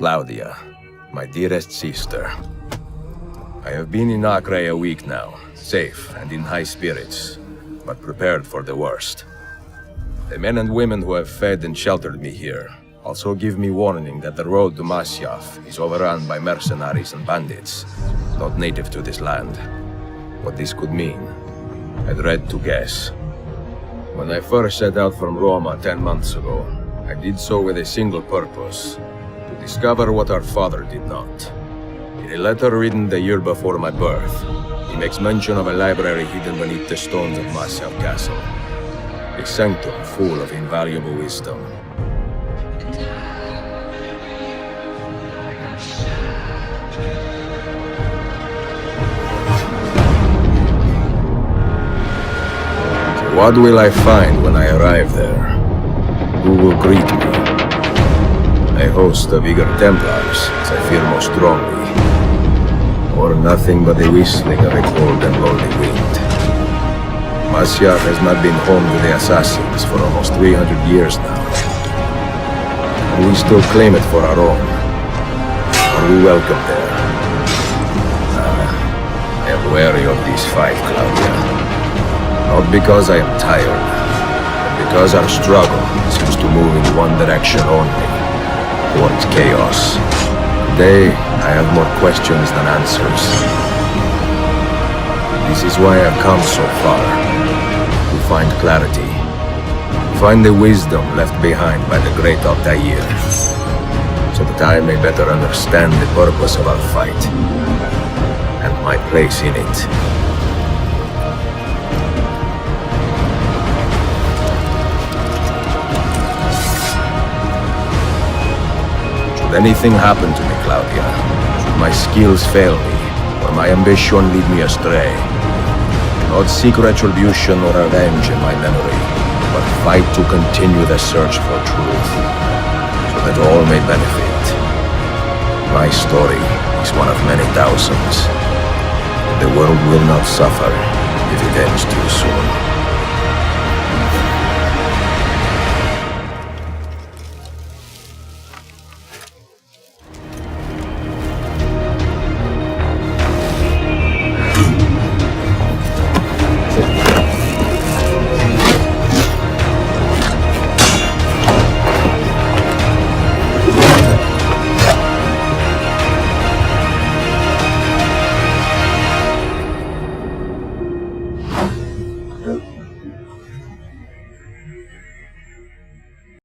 Claudia, my dearest sister. I have been in Acre a week now, safe and in high spirits, but prepared for the worst. The men and women who have fed and sheltered me here also give me warning that the road to Masyaf is overrun by mercenaries and bandits, not native to this land. What this could mean, I dread to guess. When I first set out from Roma 10 months ago, I did so with a single purpose: to discover what our father did not. In a letter written the year before my birth, he makes mention of a library hidden beneath the stones of Masyaf Castle. A sanctum full of invaluable wisdom. What will I find when I arrive there? Who will greet me? A host of eager Templars, as I fear most strongly. Or nothing but the whistling of a cold and lonely wind. Masyaf has not been home to the assassins for almost 300 years now. And we still claim it for our own. Are we welcome there? I am wary of this fight, Claudia. Not because I am tired, but because our struggle seems to move in one direction only, towards chaos. Today, I have more questions than answers. This is why I've come so far, to find clarity, to find the wisdom left behind by the great Altair, so that I may better understand the purpose of our fight, and my place in it. Should anything happen to me, Claudia, should my skills fail me, or my ambition lead me astray, not seek retribution or revenge in my memory, but fight to continue the search for truth, so that all may benefit. My story is one of many thousands. The world will not suffer if it ends too soon.